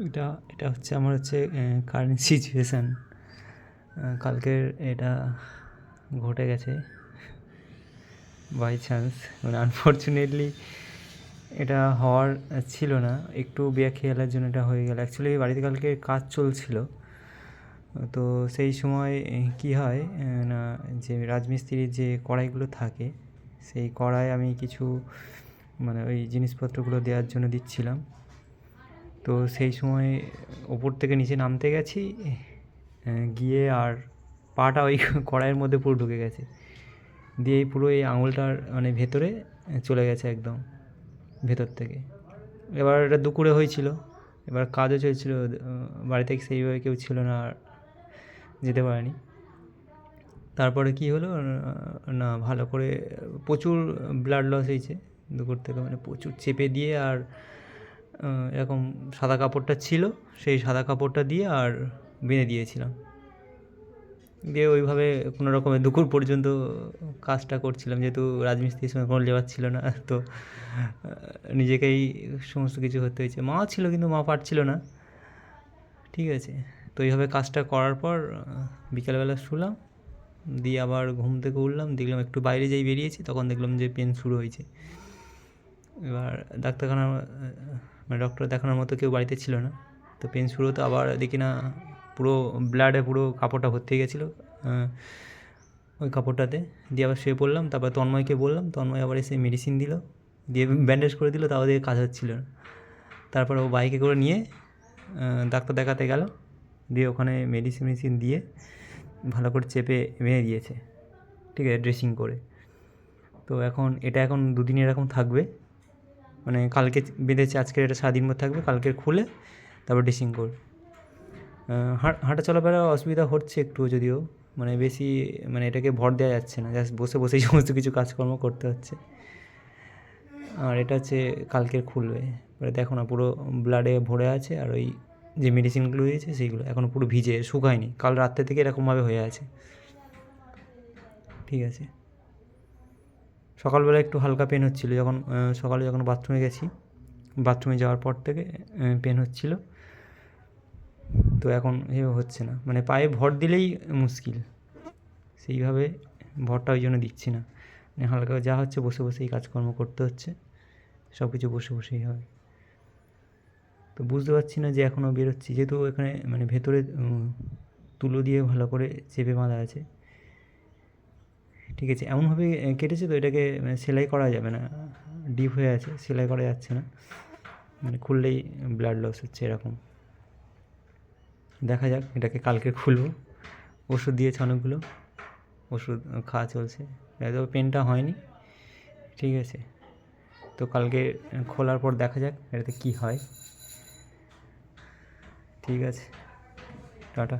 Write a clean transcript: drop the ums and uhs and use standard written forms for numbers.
এটা এটা হচ্ছে আমার কারেন্ট সিচুয়েশান। কালকের এটা ঘটে গেছে বাই চান্স, মানে আনফর্চুনেটলি এটা হওয়ার ছিল না, একটু বেখেয়ালের জন্য এটা হয়ে গেল। অ্যাকচুয়ালি বাড়িতে কালকে কাজ চলছিল, তো সেই সময় কী হয় না, যে রাজমিস্ত্রির যে কড়াইগুলো থাকে সেই কড়াই আমি কিছু মানে ওই জিনিসপত্রগুলো দেওয়ার জন্য দিচ্ছিলাম। তো সেই সময় ওপর থেকে নিচে নামতে গেছি, গিয়ে আর পাটা ওই কড়াইয়ের মধ্যে পুরো ঢুকে গেছে, দিয়ে পুরো এই আঙুলটার মানে ভেতরে চলে গেছে একদম ভেতর থেকে। এবার এটা দুপুরে হয়েছিল, এবার কাজও চলছিল, বাড়িতে সেইভাবে কেউ ছিল না, আর যেতে পারেনি। তারপরে কী হলো না, ভালো করে প্রচুর ব্লাড লস হয়েছে দুপুর থেকে, মানে প্রচুর চেপে দিয়ে, আর এরকম সাদা কাপড়টা ছিল, সেই সাদা কাপড়টা দিয়ে আর বেঁধে দিয়েছিলাম, দিয়ে ওইভাবে কোনো রকমে দুপুর পর্যন্ত কাজটা করছিলাম, যেহেতু রাজমিস্ত্রির সঙ্গে কোনো লেবার ছিল না, তো নিজেকেই সমস্ত কিছু করতে হয়েছে। মা ছিল কিন্তু মা পারছিল না, ঠিক আছে। তো এইভাবে কাজটা করার পর বিকেলবেলা শুলাম, দিয়ে আবার ঘুম থেকে উঠলাম, দেখলাম একটু বাইরে যেই বেরিয়েছি তখন দেখলাম যে পেন শুরু হয়েছে। এবার ডাক্তারখানা মানে ডক্টর দেখানোর মতো কেউ বাড়িতে ছিল না, তো পেন শুরু হতো, আবার দেখি না পুরো ব্লাডে পুরো কাপড়টা ভর্তি হয়ে গেছিলো ওই কাপড়টাতে। দিয়ে আবার শুয়ে পড়লাম, তারপর তন্ময়কে বললাম, তন্ময় আবার এসে মেডিসিন দিল, দিয়ে ব্যান্ডেজ করে দিল, তাও দিয়ে কাজ হচ্ছিল না। তারপর ও বাইকে করে নিয়ে ডাক্তার দেখাতে গেল, দিয়ে ওখানে মেডিসিন দিয়ে ভালো করে চেপে বেঁধে দিয়েছে, ঠিক আছে, ড্রেসিং করে। তো এখন 2 দিন এরকম থাকবে, মানে কালকে বেঁধেছে, আজকের এটা সারাদিন মতো থাকবে, কালকে খুলে তারপর ড্রেসিং করবে। হাঁটা চলাফেরা অসুবিধা হচ্ছে একটু, যদিও মানে বেশি মানে এটাকে ভর দেওয়া যাচ্ছে না, জাস্ট বসে বসেই সমস্ত কিছু কাজকর্ম করতে হচ্ছে। আর এটা কালকের খুলবে, এবারে দেখো না পুরো ব্লাডে ভরে আছে, আর ওই যে মেডিসিনগুলো দিয়েছে সেইগুলো এখনও পুরো ভিজে শুকায়নি, কাল রাত্রে থেকে এরকমভাবে হয়ে আছে, ঠিক আছে। সকালবেলা একটু হালকা পেন হচ্ছিলো, সকালে যখন বাথরুমে গেছি, বাথরুমে যাওয়ার পর থেকে পেন হচ্ছিলো। তো এখন এভাবে হচ্ছে না, মানে পায়ে ভর দিলেই মুশকিল, সেইভাবে ভরটা ওই জন্য দিচ্ছি না, মানে হালকা যা হচ্ছে বসে বসেই কাজকর্ম করতে হচ্ছে, সব কিছু বসে বসেই হয়। তো বুঝতে পারছি না যে এখনও বেরোচ্ছি, যেহেতু এখানে মানে ভেতরে তুলো দিয়ে ভালো করে চেপে বাঁধা আছে, ঠিক আছে। এমনভাবে কেটেছে তো এটাকে সেলাই করা যাবে না, ডিপ হয়ে আছে, সেলাই করা যাচ্ছে না, মানে খুললেই ব্লাড লস হচ্ছে এরকম। দেখা যাক, এটাকে কালকে খুলবো। ওষুধ দিয়েছে অনেকগুলো, ওষুধ খাওয়া চলছে, এত পেনটা হয়নি, ঠিক আছে। তো কালকে খোলার পর দেখা যাক এটাতে কী হয়, ঠিক আছে, টাটা।